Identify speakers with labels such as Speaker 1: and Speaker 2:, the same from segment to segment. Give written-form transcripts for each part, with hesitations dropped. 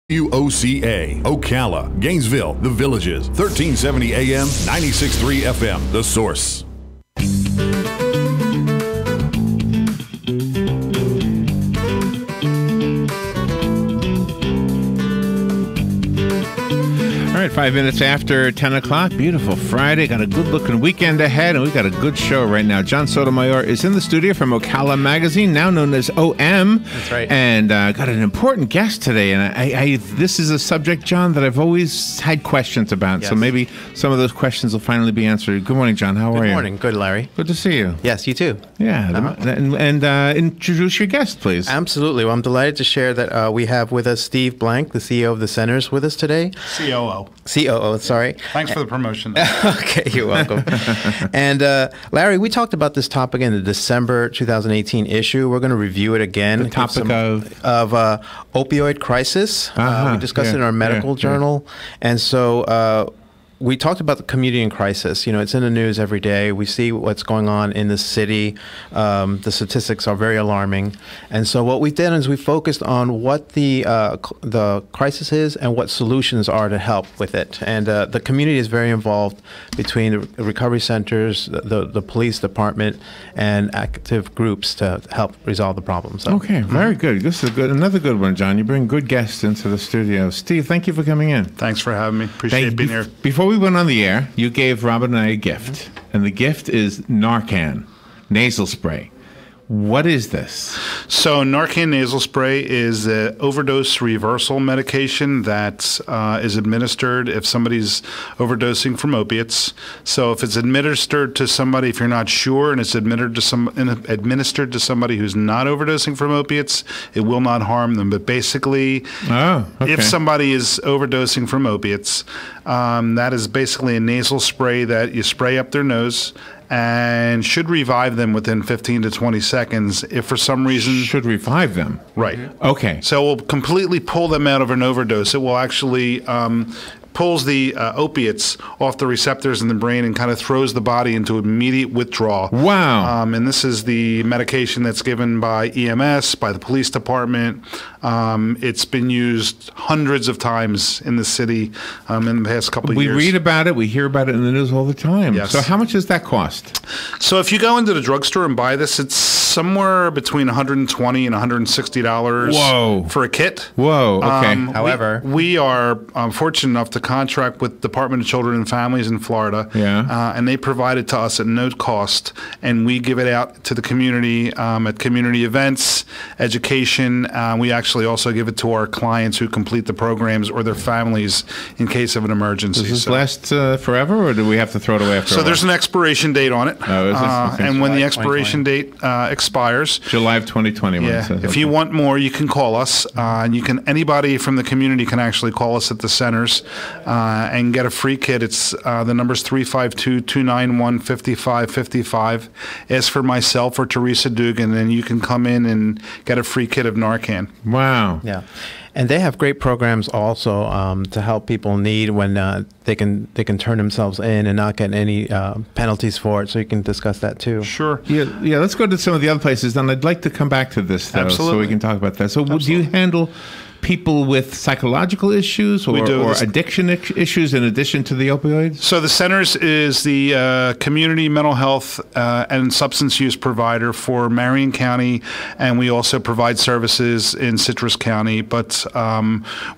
Speaker 1: WOCA, Ocala, Gainesville, The Villages, 1370 AM, 96.3 FM, The Source.
Speaker 2: All right, 5 minutes after 10 o'clock. Beautiful Friday. Got a good-looking weekend ahead, and we got a good show right now. John Sotomayor is in the studio from Ocala Magazine, now known as OM.
Speaker 3: That's right.
Speaker 2: And got an important guest today. And I this is a subject, John, that I've always had questions about.
Speaker 3: Yes.
Speaker 2: So maybe some of those questions will finally be answered. Good morning, John. How are you?
Speaker 3: Good morning. Good, Larry.
Speaker 2: Good to see you.
Speaker 3: Yes, you too.
Speaker 2: Yeah. And introduce your guest, please.
Speaker 3: Absolutely. Well, I'm delighted to share that we have with us Steve Blank, the CEO of the Centers, with us today. COO, sorry.
Speaker 4: Thanks for the promotion.
Speaker 3: Okay, you're welcome. And Larry, we talked about this topic in the December 2018 issue. We're going to review it again.
Speaker 2: The topic of
Speaker 3: opioid crisis. We discussed it in our medical journal. And so we talked about the community in crisis. You know, it's in the news every day. We see what's going on in the city. The statistics are very alarming. And so what we did is we focused on what the crisis is and what solutions are to help with it. And the community is very involved between the recovery centers, the police department, and active groups to help resolve the problem. So,
Speaker 2: Okay, very good. This is another good one, John. You bring good guests into the studio. Steve, thank you for coming in.
Speaker 4: Thanks for having me. Appreciate being here.
Speaker 2: Before we went on the air, you gave Robin and I a gift, and the gift is Narcan nasal spray. What is this?
Speaker 4: So Narcan nasal spray is an overdose reversal medication that is administered if somebody's overdosing from opiates. So if it's administered to somebody, if you're not sure, and it's administered to somebody who's not overdosing from opiates, it will not harm them. But basically, if somebody is overdosing from opiates, that is basically a nasal spray that you spray up their nose and should revive them within 15 to 20 seconds if for some reason...
Speaker 2: Should revive them?
Speaker 4: Right.
Speaker 2: Okay.
Speaker 4: So it will completely pull them out of an overdose. It will actually... pulls the opiates off the receptors in the brain and kind of throws the body into immediate withdrawal.
Speaker 2: Wow.
Speaker 4: And this is the medication that's given by EMS, by the police department. It's been used hundreds of times in the city in the past couple of years.
Speaker 2: We read about it. We hear about it in the news all the time.
Speaker 4: Yes.
Speaker 2: So how much does that cost?
Speaker 4: So if you go into the drugstore and buy this, it's somewhere between $120 and $160 for a kit.
Speaker 2: Whoa. Okay.
Speaker 3: However,
Speaker 4: we are fortunate enough to contract with Department of Children and Families in Florida, and they provide it to us at no cost, and we give it out to the community at community events, education. We actually also give it to our clients who complete the programs or their families in case of an emergency.
Speaker 2: Does this last forever, or do we have to throw it away after a while?
Speaker 4: So there's an expiration date on it,
Speaker 2: Oh, is this? Okay.
Speaker 4: and when the expiration date expires,
Speaker 2: July of 2021.
Speaker 4: yeah, if you want more, you can call us, and anybody from the community can actually call us at the centers and get a free kit. It's the number's 352-291-5555. Ask for myself or Teresa Dugan, and you can come in and get a free kit of Narcan.
Speaker 2: Wow.
Speaker 3: yeah. And they have great programs also to help people in need when they can turn themselves in and not get any penalties for it. So you can discuss that too.
Speaker 4: Sure.
Speaker 2: Yeah. Let's go to some of the other places, and I'd like to come back to this though, so we can talk about that. So, do you handle people with psychological issues or addiction issues in addition to the opioids?
Speaker 4: So the Centers is the community mental health and substance use provider for Marion County, and we also provide services in Citrus County. But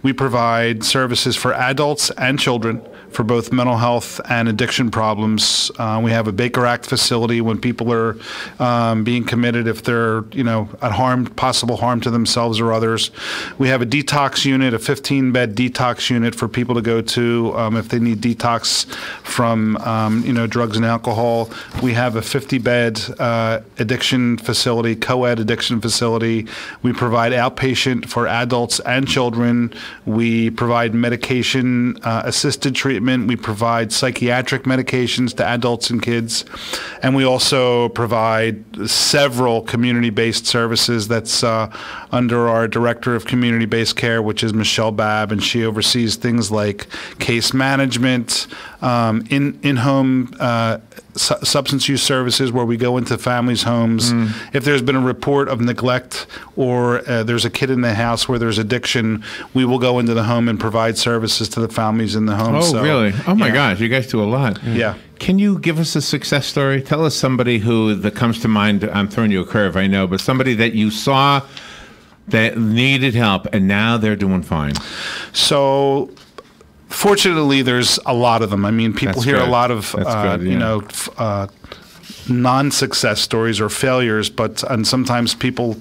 Speaker 4: we provide services for adults and children for both mental health and addiction problems. We have a Baker Act facility when people are being committed if they're at possible harm to themselves or others. We have a detox unit, a 15-bed detox unit for people to go to if they need detox from drugs and alcohol. We have a 50-bed addiction facility, co-ed addiction facility. We provide outpatient for adults and children. We provide medication assisted treatment treatment. We provide psychiatric medications to adults and kids. And we also provide several community-based services. That's under our Director of Community-Based Care, which is Michelle Babb, and she oversees things like case management, in-home substance use services, where we go into families' homes. If there's been a report of neglect or there's a kid in the house where there's addiction, we will go into the home and provide services to the families in the home.
Speaker 2: Oh, really? Oh, my gosh. You guys do a lot.
Speaker 4: Yeah.
Speaker 2: Can you give us a success story? Tell us somebody that comes to mind. I'm throwing you a curve, I know, but somebody that you saw that needed help, and now they're doing fine.
Speaker 4: So, fortunately, there's a lot of them. I mean, people hear a lot of, non-success stories or failures, and sometimes people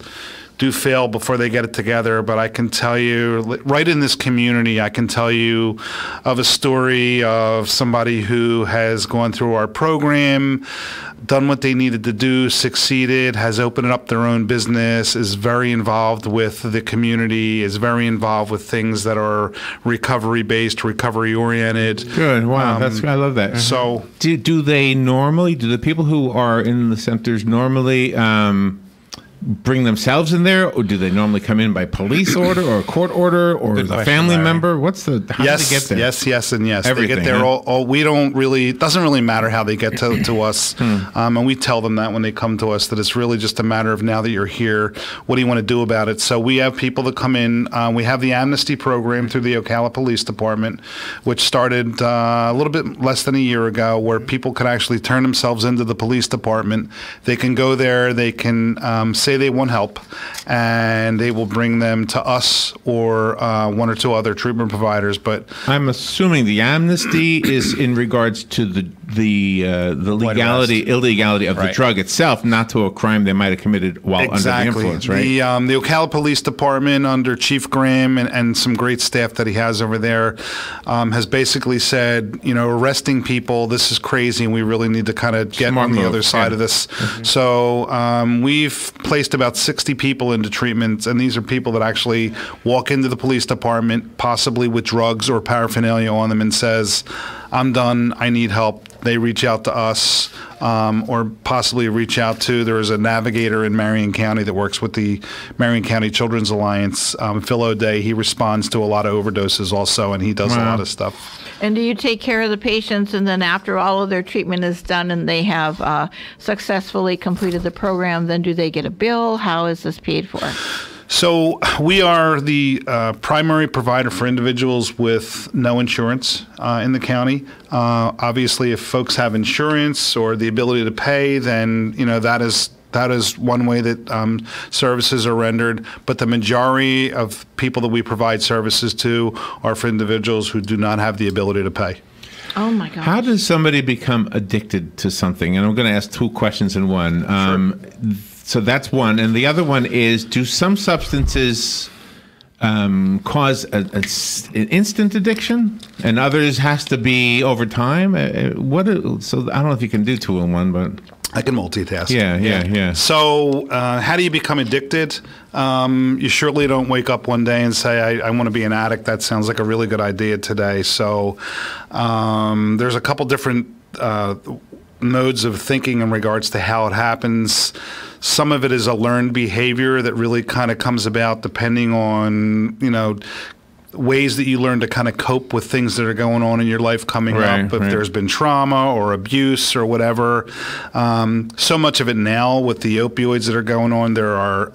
Speaker 4: do fail before they get it together. But I can tell you, right in this community, I can tell you of a story of somebody who has gone through our program, done what they needed to do, succeeded, has opened up their own business, is very involved with the community, is very involved with things that are recovery-based, recovery-oriented.
Speaker 2: Good. Wow. I love that.
Speaker 4: So,
Speaker 2: do the people who are in the centers normally bring themselves in there, or do they normally come in by police order or court order or a family member? How do they get there?
Speaker 4: Yes, and yes.
Speaker 2: Everything,
Speaker 4: they get there. We don't really. It doesn't really matter how they get to us, and we tell them that when they come to us, that it's really just a matter of, now that you're here, what do you want to do about it? So we have people that come in. We have the amnesty program through the Ocala Police Department, which started a little bit less than a year ago, where people can actually turn themselves into the police department. They can go there. They can say they want help, and they will bring them to us or one or two other treatment providers. But
Speaker 2: I'm assuming the amnesty is in regards to the illegality of the drug itself, not to a crime they might have committed while under the influence, right?
Speaker 4: The Ocala Police Department, under Chief Graham and some great staff that he has over there, has basically said, arresting people, this is crazy, and we really need to kind of get on the other side of this. So we've placed about 60 people into treatment, and these are people that actually walk into the police department, possibly with drugs or paraphernalia on them, and says, I'm done, I need help. They reach out to us, or possibly reach out to, there's a navigator in Marion County that works with the Marion County Children's Alliance, Phil O'Day. He responds to a lot of overdoses also, and he does a lot of stuff.
Speaker 5: And do you take care of the patients, and then after all of their treatment is done and they have successfully completed the program, then do they get a bill? How is this paid for?
Speaker 4: So we are the primary provider for individuals with no insurance in the county. Obviously, if folks have insurance or the ability to pay, then that is one way that services are rendered. But the majority of people that we provide services to are for individuals who do not have the ability to pay.
Speaker 5: Oh my gosh.
Speaker 2: How does somebody become addicted to something? And I'm going to ask two questions in one.
Speaker 4: Sure.
Speaker 2: So that's one. And the other one is, do some substances cause an instant addiction, and others has to be over time? So I don't know if you can do two in one, but
Speaker 4: I can multitask.
Speaker 2: Yeah.
Speaker 4: So how do you become addicted? You surely don't wake up one day and say, I want to be an addict. That sounds like a really good idea today. So there's a couple different modes of thinking in regards to how it happens. Some of it is a learned behavior that really kind of comes about depending on, ways that you learn to kind of cope with things that are going on in your life coming up. If there's been trauma or abuse or whatever. So much of it now with the opioids that are going on, there are,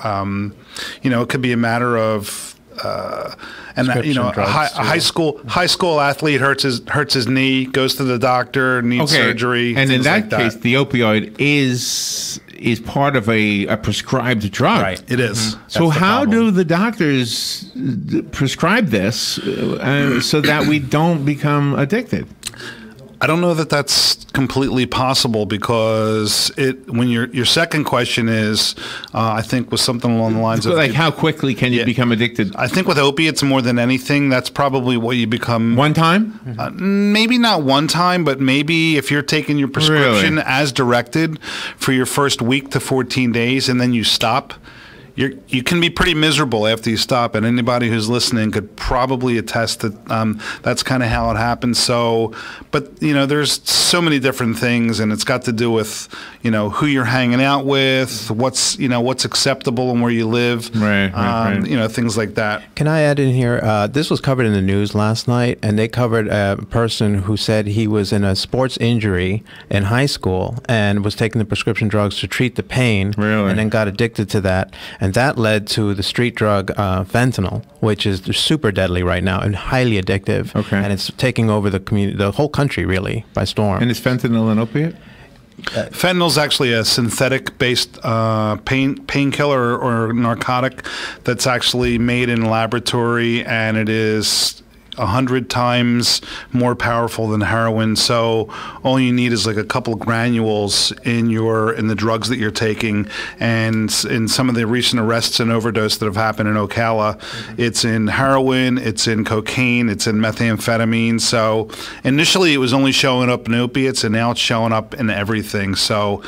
Speaker 4: it could be a matter of, a high school athlete hurts his knee, goes to the doctor, needs surgery.
Speaker 2: And in that case, the opioid is part of a prescribed drug.
Speaker 4: Right, it is.
Speaker 2: So how do the doctors prescribe this so that we don't become addicted?
Speaker 4: I don't know that that's completely possible, because when your second question is, I think, was something along the lines of,
Speaker 2: how quickly can you become addicted?
Speaker 4: I think with opiates more than anything, that's probably what you become.
Speaker 2: One time?
Speaker 4: Maybe not one time, but maybe if you're taking your prescription as directed for your first week to 14 days and then you stop, you can be pretty miserable after you stop, and anybody who's listening could probably attest that that's kind of how it happens. So, but there's so many different things, and it's got to do with who you're hanging out with, what's acceptable and where you live, right. Things like that.
Speaker 3: Can I add in here? This was covered in the news last night, and they covered a person who said he was in a sports injury in high school and was taking the prescription drugs to treat the pain, and then got addicted to that. And that led to the street drug fentanyl, which is super deadly right now and highly addictive.
Speaker 2: Okay.
Speaker 3: And it's taking over the community, the whole country, really, by storm.
Speaker 2: And is fentanyl an opiate?
Speaker 4: Fentanyl is actually a synthetic-based painkiller or narcotic that's actually made in a laboratory, and it is 100 times more powerful than heroin. So all you need is like a couple of granules in the drugs that you're taking. And in some of the recent arrests and overdose that have happened in Ocala, it's in heroin, it's in cocaine, it's in methamphetamine. So initially it was only showing up in opiates, and now it's showing up in everything. So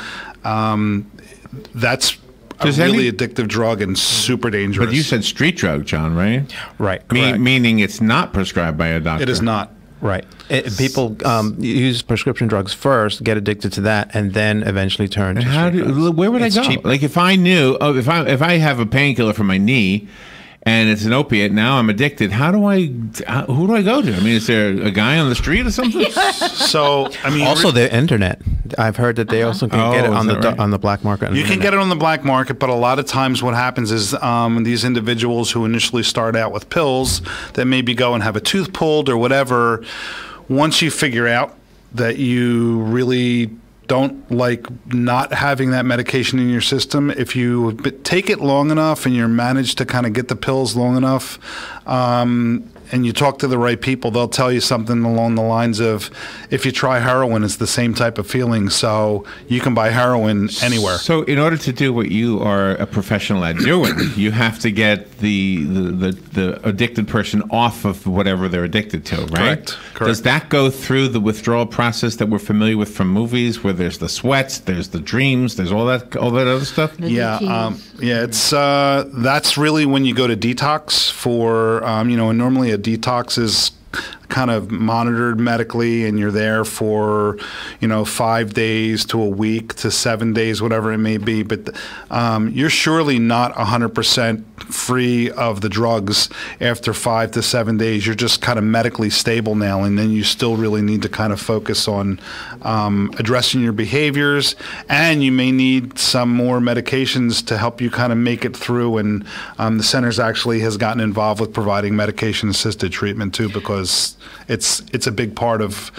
Speaker 4: that's a really addictive drug and super dangerous.
Speaker 2: But you said street drug, John, right?
Speaker 3: Right.
Speaker 2: Meaning it's not prescribed by a doctor.
Speaker 4: It is not.
Speaker 3: Right. People use prescription drugs first, get addicted to that, and then eventually turn to street drugs.
Speaker 2: Where would I go?
Speaker 3: Cheaper.
Speaker 2: Like if I knew, if I have a painkiller for my knee, and it's an opiate, now I'm addicted. Who do I go to? I mean, is there a guy on the street or something?
Speaker 4: So, I mean,
Speaker 3: also the internet. I've heard that they also can get it on the black market.
Speaker 4: You can get it on the black market, but a lot of times what happens is these individuals who initially start out with pills that maybe go and have a tooth pulled or whatever, once you figure out that you really don't like not having that medication in your system, if you take it long enough and you're managed to kind of get the pills long enough, and you talk to the right people, they'll tell you something along the lines of, if you try heroin, it's the same type of feeling. So you can buy heroin anywhere.
Speaker 2: So in order to do what you are a professional at doing, you have to get the addicted person off of whatever they're addicted to, right?
Speaker 4: Correct.
Speaker 2: Does that go through the withdrawal process that we're familiar with from movies, where there's the sweats, there's the dreams, there's all that other stuff?
Speaker 4: It's that's really when you go to detox for and normally a detox is kind of monitored medically, and you're there for 5 days to a week to 7 days, whatever it may be, but you're surely not 100% free of the drugs after 5 to 7 days. You're just kind of medically stable now, and then you still really need to kind of focus on addressing your behaviors, and you may need some more medications to help you kind of make it through. And the centers actually has gotten involved with providing medication assisted treatment too, because it's a big part of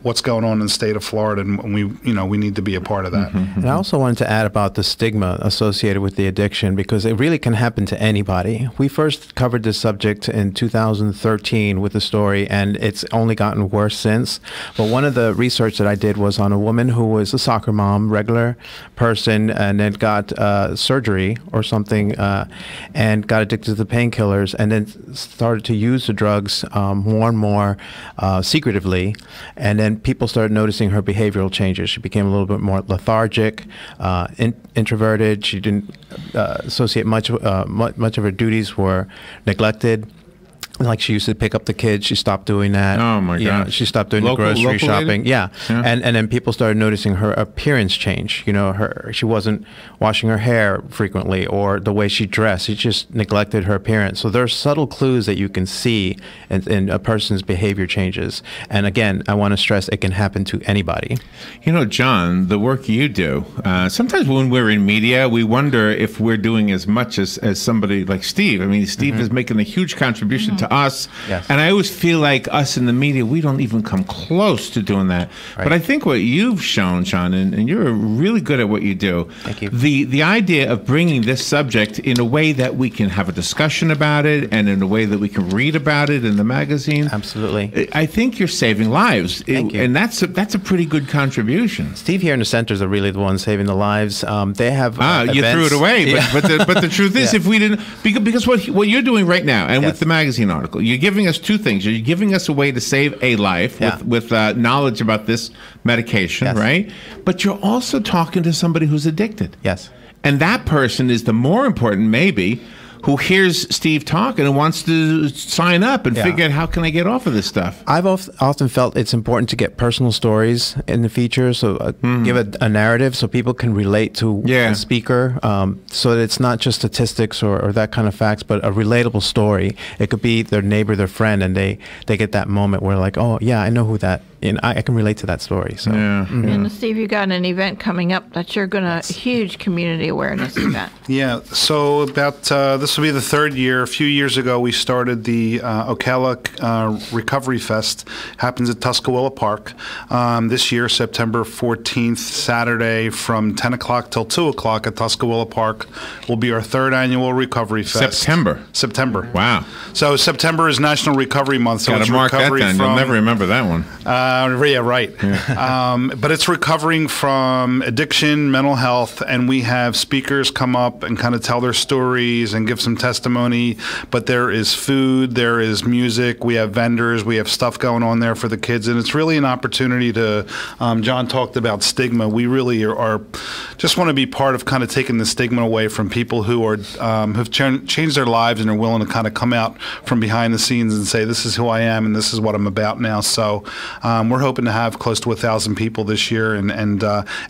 Speaker 4: what's going on in the state of Florida, and we need to be a part of that.
Speaker 3: And I also wanted to add about the stigma associated with the addiction, because it really can happen to anybody. We first covered this subject in 2013 with a story, and it's only gotten worse since. But one of the research that I did was on a woman who was a soccer mom, regular person, and then got surgery or something, and got addicted to the painkillers, and then started to use the drugs more and more secretively. And then people started noticing her behavioral changes. She became a little bit more lethargic, introverted. She didn't associate much of her duties were neglected. Like she used to pick up the kids, she stopped doing that.
Speaker 2: Oh my gosh!
Speaker 3: She stopped doing the grocery shopping. Yeah. And then people started noticing her appearance change. She wasn't washing her hair frequently, or the way she dressed. She just neglected her appearance. So there's subtle clues that you can see in a person's behavior changes. And again, I want to stress it can happen to anybody.
Speaker 2: John, the work you do. Sometimes when we're in media, we wonder if we're doing as much as somebody like Steve. I mean, Steve is making a huge contribution to us.
Speaker 3: Yes.
Speaker 2: And I always feel like us in the media, we don't even come close to doing that. Right. But I think what you've shown, John, and you're really good at what you do.
Speaker 3: Thank you.
Speaker 2: The idea of bringing this subject in a way that we can have a discussion about it, and in a way that we can read about it in the magazine.
Speaker 3: Absolutely.
Speaker 2: I think you're saving lives.
Speaker 3: Thank you.
Speaker 2: And that's a pretty good contribution.
Speaker 3: Steve here in the centers are really the ones saving the lives. They have
Speaker 2: you threw it away.
Speaker 3: Yeah.
Speaker 2: But the truth is, if we didn't, because what you're doing right now, and
Speaker 3: Yes.
Speaker 2: with the magazine article, you're giving us two things. You're giving us a way to save a life with knowledge about this medication,
Speaker 3: Yes.
Speaker 2: right? But you're also talking to somebody who's addicted.
Speaker 3: Yes.
Speaker 2: And that person is the more important, maybe, who hears Steve talking and wants to sign up and figure out, how can I get off of this stuff?
Speaker 3: I've often felt it's important to get personal stories in the feature, so give a narrative so people can relate to the speaker, so that it's not just statistics or that kind of facts, but a relatable story. It could be their neighbor, their friend, and they get that moment where like, oh yeah, I know who that, and I can relate to that story. So,
Speaker 5: And Steve, you got an event coming up that you're going to, huge community awareness event.
Speaker 4: Yeah, so about this will be the third year. A few years ago, we started the Ocala Recovery Fest. Happens at Tuscaloosa Park. This year, September 14th, Saturday, from 10 o'clock till 2 o'clock at Tuscaloosa Park, will be our third annual Recovery Fest. September.
Speaker 2: Wow.
Speaker 4: So September is National Recovery Month. So
Speaker 2: Got to mark that then. You'll never remember that one.
Speaker 4: Yeah, right. Yeah. But it's recovering from addiction, mental health, and we have speakers come up and kind of tell their stories and give some testimony. But there is food, there is music, we have vendors, we have stuff going on there for the kids, and it's really an opportunity to. John talked about stigma. We really are just want to be part of kind of taking the stigma away from people who are have changed their lives and are willing to kind of come out from behind the scenes and say, this is who I am and this is what I'm about now. So we're hoping to have close to 1,000 people this year, and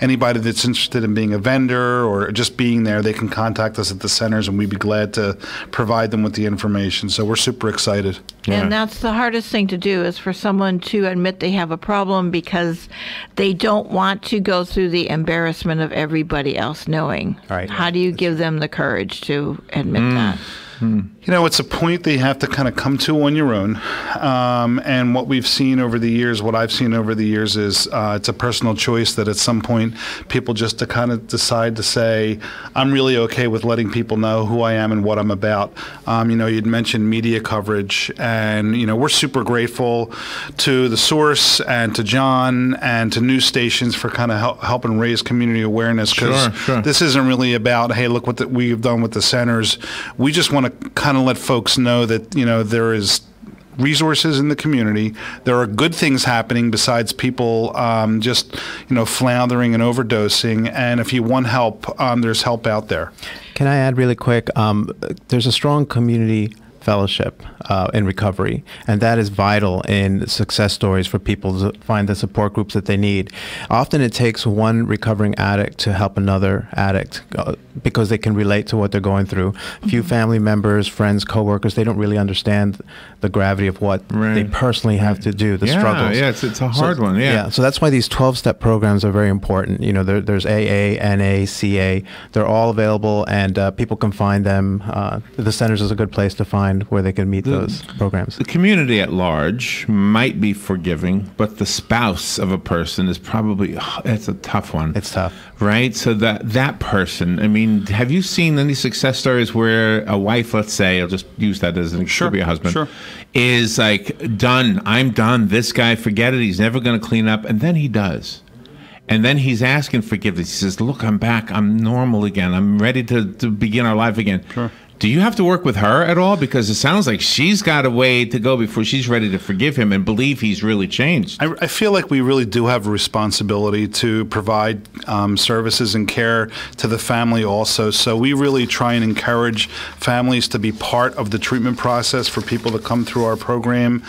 Speaker 4: anybody that's interested in being a vendor or just being there, they can contact us at the centers, and we'd be glad to provide them with the information. So we're super excited.
Speaker 5: And that's the hardest thing to do, is for someone to admit they have a problem because they don't want to go through the embarrassment of everybody else knowing.
Speaker 3: Right.
Speaker 5: How do you give them the courage to admit that?
Speaker 4: You know, it's a point that you have to kind of come to on your own. And what we've seen over the years, what I've seen over the years is it's a personal choice that at some point people just to kind of decide to say, I'm really okay with letting people know who I am and what I'm about. You know, you'd mentioned media coverage, and, you know, we're super grateful to The Source and to John and to news stations for kind of helping raise community awareness, because this isn't really about, hey, look what we've done with the centers. We just want to kind of let folks know that, you know, there is resources in the community. There are good things happening besides people just, you know, floundering and overdosing. And if you want help, there's help out there.
Speaker 3: Can I add really quick? There's a strong community fellowship in recovery, and that is vital in success stories for people to find the support groups that they need. Often it takes one recovering addict to help another addict because they can relate to what they're going through. Few family members, friends, coworkers, they don't really understand the gravity of what they personally have to do, the struggles.
Speaker 2: Yeah, it's a hard one. Yeah.
Speaker 3: So that's why these 12-step programs are very important. You know, there's AA, NA, CA. They're all available, and people can find them. The centers is a good place to find where they can meet those programs. The
Speaker 2: community at large might be forgiving, but the spouse of a person is probably, it's a tough one.
Speaker 3: It's tough.
Speaker 2: Right? So that person, I mean, have you seen any success stories where a wife, let's say, I'll just use that as an example, could be a husband, is like, done, I'm done, this guy, forget it, he's never going to clean up, and then he does. And then he's asking forgiveness. He says, look, I'm back, I'm normal again, I'm ready to begin our life again. Do you have to work with her at all? Because it sounds like she's got a way to go before she's ready to forgive him and believe he's really changed.
Speaker 4: I feel like we really do have a responsibility to provide services and care to the family also. So we really try and encourage families to be part of the treatment process for people to come through our program.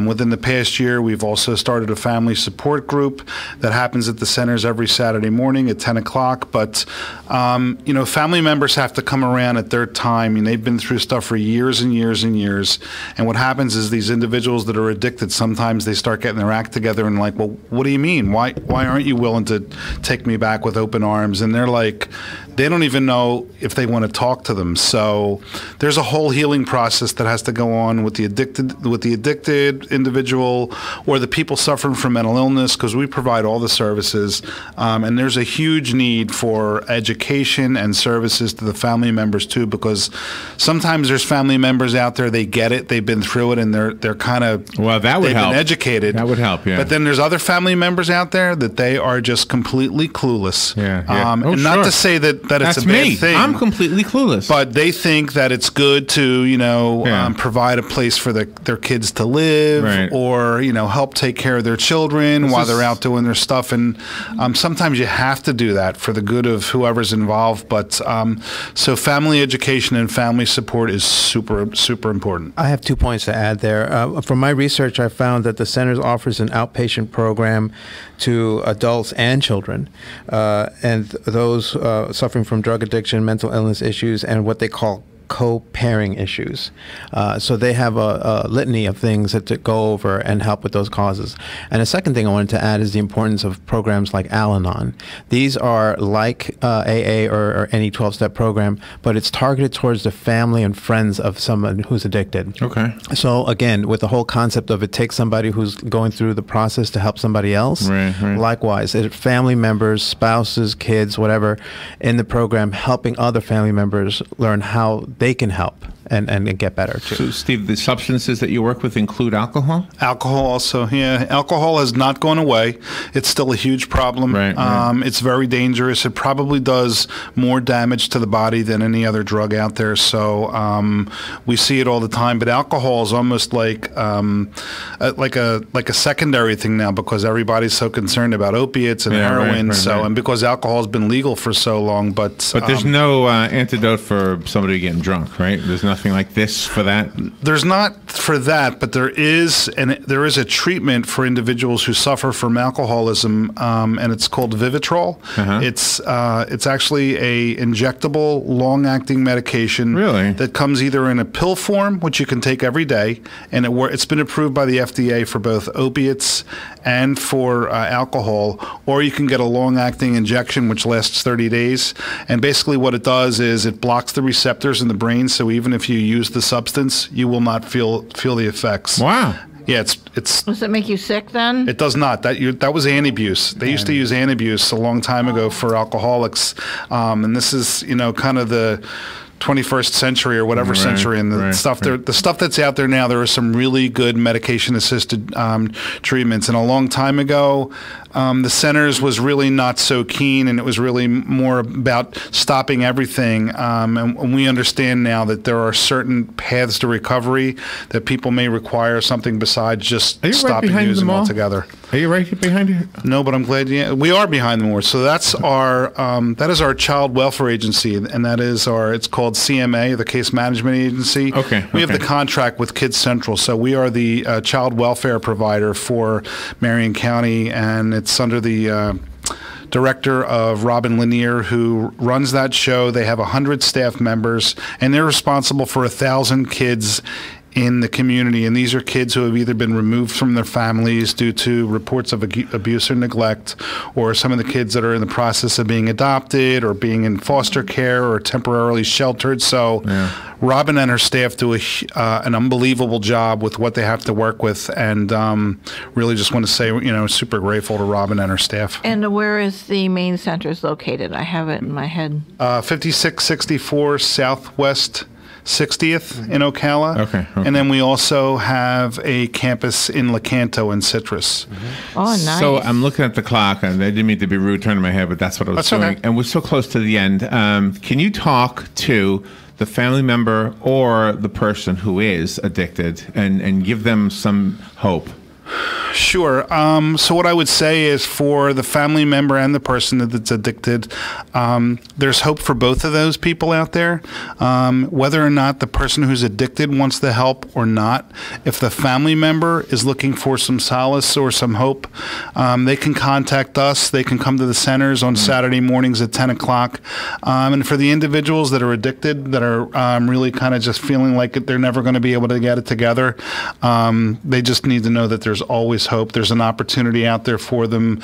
Speaker 4: Within the past year, we've also started a family support group that happens at the centers every Saturday morning at 10 o'clock. But, you know, family members have to come around at their time. I mean, they've been through stuff for years and years and years. And what happens is these individuals that are addicted, sometimes they start getting their act together and like, well, what do you mean? Why aren't you willing to take me back with open arms? And they're like, they don't even know if they want to talk to them. So there's a whole healing process that has to go on with the addicted individual or the people suffering from mental illness, because we provide all the services. And there's a huge need for education and services to the family members too, because sometimes there's family members out there, they get it, they've been through it, and they're kind of,
Speaker 2: well, that would
Speaker 4: they've
Speaker 2: help.
Speaker 4: Been educated.
Speaker 2: That would help, yeah.
Speaker 4: But then there's other family members out there that they are just completely clueless.
Speaker 2: Yeah.
Speaker 4: And not to say that that it's
Speaker 2: That's
Speaker 4: a bad
Speaker 2: me.
Speaker 4: thing.
Speaker 2: I'm completely clueless.
Speaker 4: But they think that it's good to, provide a place for their kids to live,
Speaker 2: Right.
Speaker 4: or, help take care of their children while they're out doing their stuff. And sometimes you have to do that for the good of whoever's involved. But so family education and family support is super, super important.
Speaker 3: I have 2 points to add there. From my research, I found that the centers offers an outpatient program to adults and children, and those suffering from drug addiction, mental illness issues, and what they call co-paring issues. So they have a litany of things that to go over and help with those causes. And the second thing I wanted to add is the importance of programs like Al-Anon. These are like AA or any 12-step program, but it's targeted towards the family and friends of someone who's addicted.
Speaker 2: Okay.
Speaker 3: So again, with the whole concept of it takes somebody who's going through the process to help somebody else.
Speaker 2: Right.
Speaker 3: Likewise, family members, spouses, kids, whatever, in the program, helping other family members learn how they can help and get better too.
Speaker 2: So, Steve, the substances that you work with include alcohol?
Speaker 4: Alcohol also, yeah. Alcohol has not gone away. It's still a huge problem.
Speaker 2: Right.
Speaker 4: It's very dangerous. It probably does more damage to the body than any other drug out there. So we see it all the time. But alcohol is almost like a secondary thing now, because everybody's so concerned about opiates and heroin. And because alcohol has been legal for so long, but
Speaker 2: there's no antidote for somebody getting drunk, right? There's nothing like this for that.
Speaker 4: There's not for that, but there is a treatment for individuals who suffer from alcoholism, and it's called Vivitrol. It's actually a injectable, long-acting medication that comes either in a pill form, which you can take every day, and it's been approved by the FDA for both opiates and for alcohol, or you can get a long-acting injection, which lasts 30 days. And basically what it does is it blocks the receptors in the brain, so even if you use the substance, you will not feel the effects.
Speaker 2: Wow.
Speaker 4: Yeah, it's.
Speaker 5: Does it make you sick then?
Speaker 4: It does not. That was Antabuse. They used to use Antabuse a long time ago for alcoholics, and this is kind of the 21st century or whatever century, and the stuff that's out there now. There are some really good medication-assisted treatments, and a long time ago, the centers was really not so keen, and it was really more about stopping everything. And we understand now that there are certain paths to recovery that people may require something besides just stopping using them altogether.
Speaker 2: Are you right behind you?
Speaker 4: No, but I'm glad we are behind the wall. So that's that is our child welfare agency, and it's called CMA, the Case Management Agency. We have the contract with Kids Central, so we are the child welfare provider for Marion County, and it's under the director of Robin Lanier, who runs that show. They have 100 staff members, and they're responsible for 1,000 kids in the community, and these are kids who have either been removed from their families due to reports of abuse or neglect, or some of the kids that are in the process of being adopted or being in foster care or temporarily sheltered. So Robin and her staff do an unbelievable job with what they have to work with, and really just want to say, super grateful to Robin and her staff.
Speaker 5: And where is the main centers located? I have it in my head. 5664
Speaker 4: Southwest 60th in Ocala. Okay. And then we also have a campus in Lecanto and Citrus.
Speaker 5: Oh, nice.
Speaker 2: So I'm looking at the clock, and I didn't mean to be rude, turning my head, but that's what I was doing. Okay. And we're so close to the end. Can you talk to the family member or the person who is addicted and give them some hope?
Speaker 4: Sure. So what I would say is, for the family member and the person that's addicted, there's hope for both of those people out there. Whether or not the person who's addicted wants the help or not, if the family member is looking for some solace or some hope, they can contact us. They can come to the centers on Saturday mornings at 10 o'clock. And for the individuals that are addicted, that are really kind of just feeling like they're never going to be able to get it together, they just need to know that there's always hope. There's an opportunity out there for them,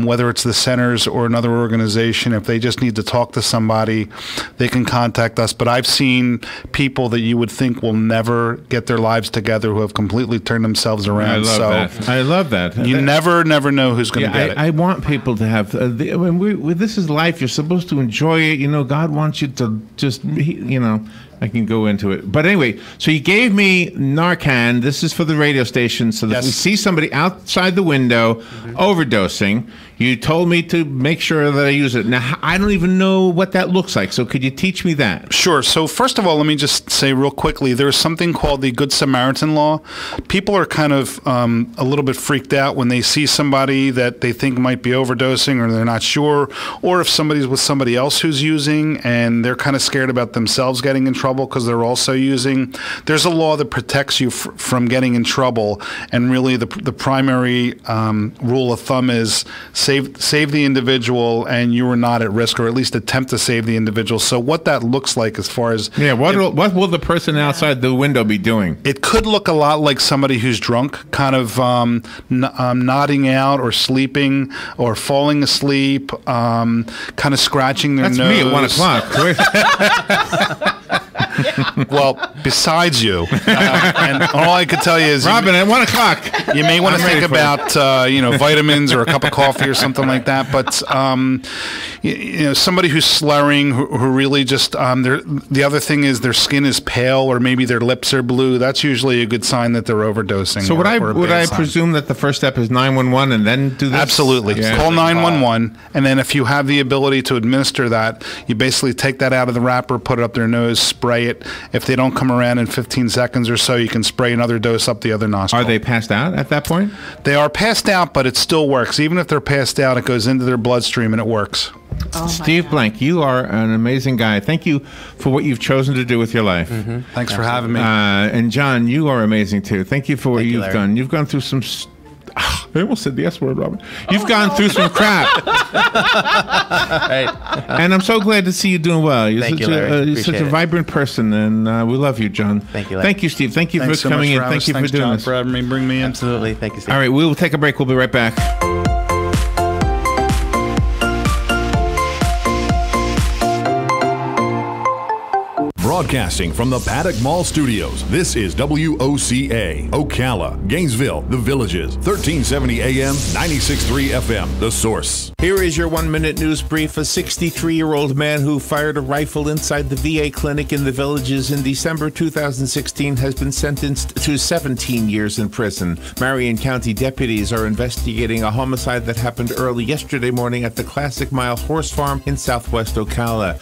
Speaker 4: whether it's the centers or another organization. If they just need to talk to somebody, they can contact us. But I've seen people that you would think will never get their lives together who have completely turned themselves around.
Speaker 2: I love that.
Speaker 4: You never know who's going to get it.
Speaker 2: I want people to have, this is life. You're supposed to enjoy it. God wants you to just, I can go into it. But anyway, so you gave me Narcan. This is for the radio station, so that we see somebody outside the window overdosing. You told me to make sure that I use it. Now, I don't even know what that looks like. So could you teach me that?
Speaker 4: Sure. So first of all, let me just say real quickly, there's something called the Good Samaritan law. People are kind of a little bit freaked out when they see somebody that they think might be overdosing, or they're not sure, or if somebody's with somebody else who's using and they're kind of scared about themselves getting in trouble because they're also using. There's a law that protects you from getting in trouble, and really the primary rule of thumb is save the individual, and you are not at risk, or at least attempt to save the individual. So what that looks like as far as
Speaker 2: what will the person outside the window be doing?
Speaker 4: It could look a lot like somebody who's drunk, kind of nodding out or sleeping or falling asleep, kind of scratching their nose.
Speaker 2: That's me at 1 o'clock.
Speaker 4: Well, besides you, and all I could tell you is,
Speaker 2: Robin, at 1 o'clock,
Speaker 4: you may want to think about vitamins or a cup of coffee or something like that. But somebody who's slurring, who really just the other thing is their skin is pale, or maybe their lips are blue. That's usually a good sign that they're overdosing.
Speaker 2: So would I presume that the first step is 911 and then do this?
Speaker 4: Absolutely. Yeah. Call 911, and then if you have the ability to administer that, you basically take that out of the wrapper, put it up their nose, spray it. If they don't come around in 15 seconds or so, you can spray another dose up the other nostril.
Speaker 2: Are they passed out at that point?
Speaker 4: They are passed out, but it still works. Even if they're passed out, it goes into their bloodstream and it works.
Speaker 5: Oh,
Speaker 2: Steve Blank, you are an amazing guy. Thank you for what you've chosen to do with your life.
Speaker 4: Mm-hmm. Thanks for having me.
Speaker 2: And John, you are amazing too. Thank you for what you've done. You've gone through some... I almost said the S word, Robin. You've gone through some crap.
Speaker 3: Right.
Speaker 2: And I'm so glad to see you doing well. You're such a vibrant person, and we love you, John.
Speaker 3: Thank you, Larry.
Speaker 2: Thank you, Steve. Thank you for coming in. Thank you for doing this.
Speaker 4: For having me, bring me in.
Speaker 3: Absolutely. Thank you, Steve.
Speaker 2: All right, we will take a break. We'll be right back.
Speaker 1: Broadcasting from the Paddock Mall Studios, this is WOCA, Ocala, Gainesville, The Villages, 1370 AM, 96.3 FM, The Source.
Speaker 6: Here is your 1-minute news brief. A 63-year-old man who fired a rifle inside the VA clinic in The Villages in December 2016 has been sentenced to 17 years in prison. Marion County deputies are investigating a homicide that happened early yesterday morning at the Classic Mile Horse Farm in southwest Ocala.